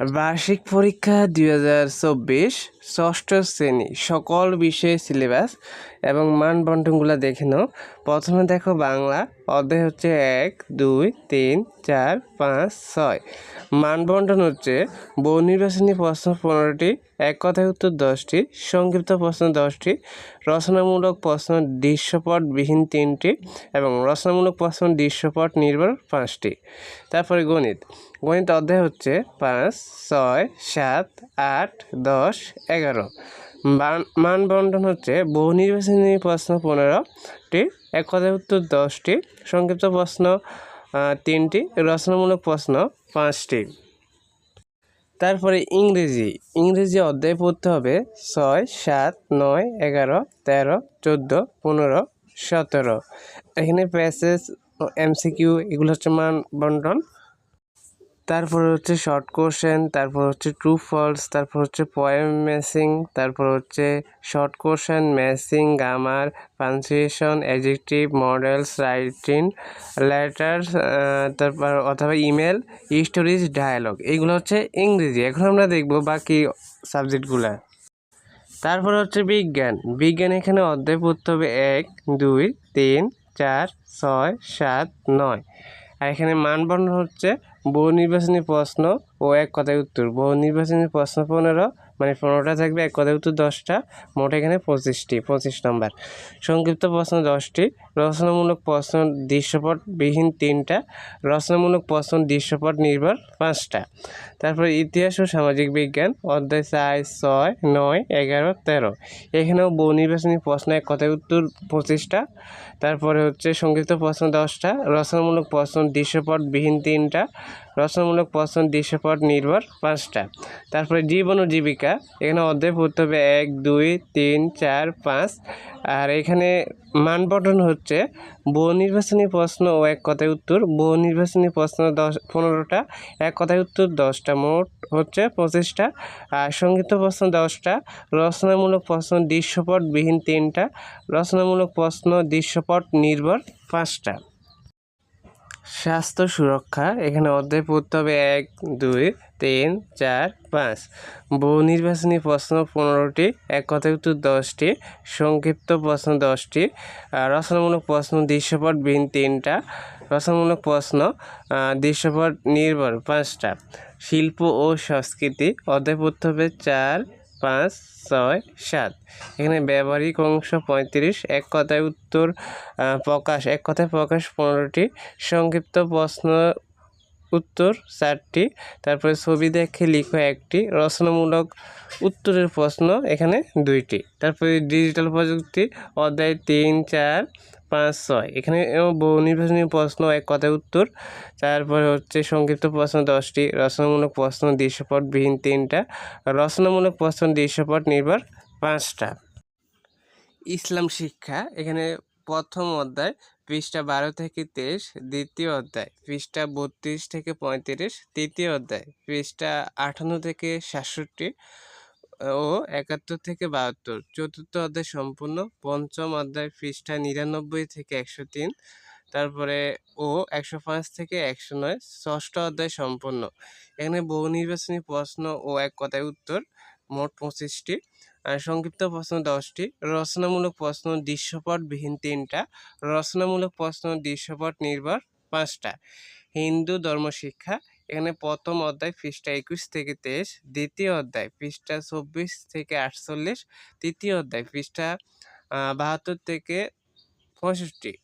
বার্ষিক পরীক্ষা 2024 ষষ্ঠ শ্রেণী সকল বিষয়ে সিলেবাস এবং মানবন্টনগুলো দেখে নাও। প্রথমে দেখো বাংলা অধ্যায় হচ্ছে 1, 2, 3, 4, 5, 6। মানবন্টন হচ্ছে বহু নির্বাচনী প্রশ্ন 15টি, এক কথায় উত্তর 10টি, সংক্ষিপ্ত প্রশ্ন 10টি, রচনামূলক প্রশ্ন দৃশ্যপটবিহীন 3টি এবং রচনামূলক প্রশ্ন দৃশ্যপট নির্ভর 5টি। তারপরে গণিত অধ্যায় হচ্ছে 5, 6, 7, 8, 10, 11। মানবন্টন হচ্ছে বহু নির্বাচনী প্রশ্ন 15টি, এক কথায় উত্তর 10টি, সংক্ষিপ্ত প্রশ্ন 3টি, রচনামূলক প্রশ্ন 5টি। তারপরে ইংরেজি অধ্যায় পড়তে হবে 6, 7, 9, 11, 13, 14, 15, 17। এখানে প্যাসেজ MCQ এগুলো হচ্ছে মানবন্টন। তারপর হচ্ছে শর্ট কোশ্চেন, তারপর হচ্ছে ট্রু ফলস, তারপর হচ্ছে পোয়েম ম্যাচিং, তারপর হচ্ছে short question matching, grammar, punctuation, adjective, modals, writing, letters, তারপর অথবা ইমেল, স্টোরিজ, ডায়ালগ। এইগুলো হচ্ছে ইংরেজি। এখন আমরা দেখব বাকি সাবজেক্টগুলো। তারপর হচ্ছে বিজ্ঞান এখানে অধ্যায় পড়তে হবে 1, 2, 3, 4, 6, 7, 9। আর এখানে মানবন্টন হচ্ছে বহু নির্বাচনী প্রশ্ন ও এক কথায় উত্তর। বহু নির্বাচনী প্রশ্ন 15, মানে 15টা থাকবে, এক কথায় উত্তর 10টা, মোট এখানে 25 নম্বর। সংক্ষিপ্ত প্রশ্ন 10টি, রচনামূলক প্রশ্ন দৃশ্যপটবিহীন 3টা, রচনামূলক প্রশ্ন দৃশ্যপট নির্ভর 5টা। তারপরে ইতিহাস ও সামাজিক বিজ্ঞান অধ্যায় 4, 6, 9, 11, 13। এখানেও বহু নির্বাচনী প্রশ্ন এক কথায় উত্তর 25টা। তারপরে হচ্ছে সংক্ষিপ্ত প্রশ্ন 10টা, রচনামূলক প্রশ্ন দৃশ্যপটবিহীন 3টা, রচনামূলক প্রশ্ন দৃশ্যপট নির্ভর 5টা। তারপরে জীবন ও জীবিকা এখানে অধ্যায় পড়তে হবে 1, 2, 3, 4, 5। আর এখানে মানবন্টন হচ্ছে বহু নির্বাচনী প্রশ্ন ও এক কথায় উত্তর। বহু নির্বাচনী প্রশ্ন 15টা, এক কথায় উত্তর 10টা, মোট হচ্ছে 25টা। আর সংক্ষিপ্ত প্রশ্ন 10টা, রচনামূলক প্রশ্ন দৃশ্যপটবিহীন 3টা, রচনামূলক প্রশ্ন দৃশ্যপট নির্ভর 5টা। স্বাস্থ্য সুরক্ষা এখানে অধ্যায় পড়তে হবে 1, 2, 3, 4, 5। বহু নির্বাচনী প্রশ্ন 15টি, এক কথায় উত্তর 10টি, সংক্ষিপ্ত প্রশ্ন 10টি, রচনামূলক প্রশ্ন দৃশ্যপটবিহীন 3টা, রচনামূলক প্রশ্ন দৃশ্যপট নির্ভর 5টা। শিল্প ও সংস্কৃতি অধ্যায় পড়তে হবে 4, 5, 6, 7। এখানে ব্যবহারিক অংশ 35, এক কথায় প্রকাশ 15টি, সংক্ষিপ্ত প্রশ্ন উত্তর 4টি, তারপরে ছবি দেখে লিখো 1টি, রচনামূলক উত্তরের প্রশ্ন এখানে 2টি। তারপরে ডিজিটাল প্রযুক্তি অধ্যায় 3, 4, 5, 6। এখানে বহু নির্বাচনী প্রশ্ন এক কথায় উত্তর। তারপরে হচ্ছে সংক্ষিপ্ত প্রশ্ন 10টি, রচনামূলক প্রশ্ন দৃশ্যপটবিহীন 3টা, রচনামূলক প্রশ্ন দৃশ্যপট নির্ভর 5টা। ইসলাম শিক্ষা এখানে প্রথম অধ্যায় পৃষ্ঠা 12 থেকে 23, দ্বিতীয় অধ্যায় পৃষ্ঠা 32 থেকে 35, তৃতীয় অধ্যায় পৃষ্ঠা 58 থেকে 67 ও 71 থেকে 72, চতুর্থ অধ্যায় সম্পূর্ণ, পঞ্চম অধ্যায় পৃষ্ঠা 99 থেকে 103, তারপরে 105 থেকে 109, ষষ্ঠ অধ্যায় সম্পূর্ণ। এখানে বহু নির্বাচনী প্রশ্ন ও এক কথায় উত্তর, মোট 25টি, সংক্ষিপ্ত প্রশ্ন 10টি, রচনামূলক প্রশ্ন দৃশ্যপটবিহীন 3টা, রচনামূলক প্রশ্ন দৃশ্যপট নির্ভর 5টা। হিন্দু ধর্ম শিক্ষা এখানে প্রথম অধ্যায় পৃষ্ঠা 21 থেকে 23, দ্বিতীয় অধ্যায় পৃষ্ঠা 24 থেকে 48, তৃতীয় অধ্যায় পৃষ্ঠা 72 থেকে 65।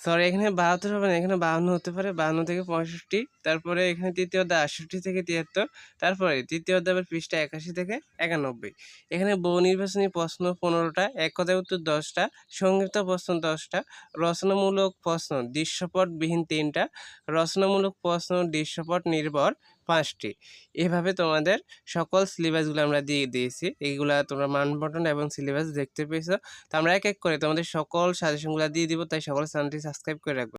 সরি, এখানে 72 হবে না, এখানে 52 হতে পারে, 52 থেকে 65। তারপরে এখানে তৃতীয় অধ্যায় 68 থেকে 73, তারপরে তৃতীয় অধ্যায় পৃষ্ঠা 81 থেকে 91। এখানে বহু নির্বাচনী প্রশ্ন 15টা, এক কথায় উত্তর 10টা, সংক্ষিপ্ত প্রশ্ন 10টা, রচনামূলক প্রশ্ন দৃশ্যপটবিহীন 3টা, রচনামূলক প্রশ্ন দৃশ্যপট নির্ভর 5টি। এভাবে তোমাদের সকল সিলেবাসগুলো আমরা দিয়ে দিয়েছি। এইগুলা তোমরা মানবন্টন এবং সিলেবাস দেখতে পেয়েছো। তো আমরা এক এক করে তোমাদের সকল সাজেশনগুলো দিয়ে দিব, তাই সকল চ্যানেলটি সাবস্ক্রাইব করে রাখবে।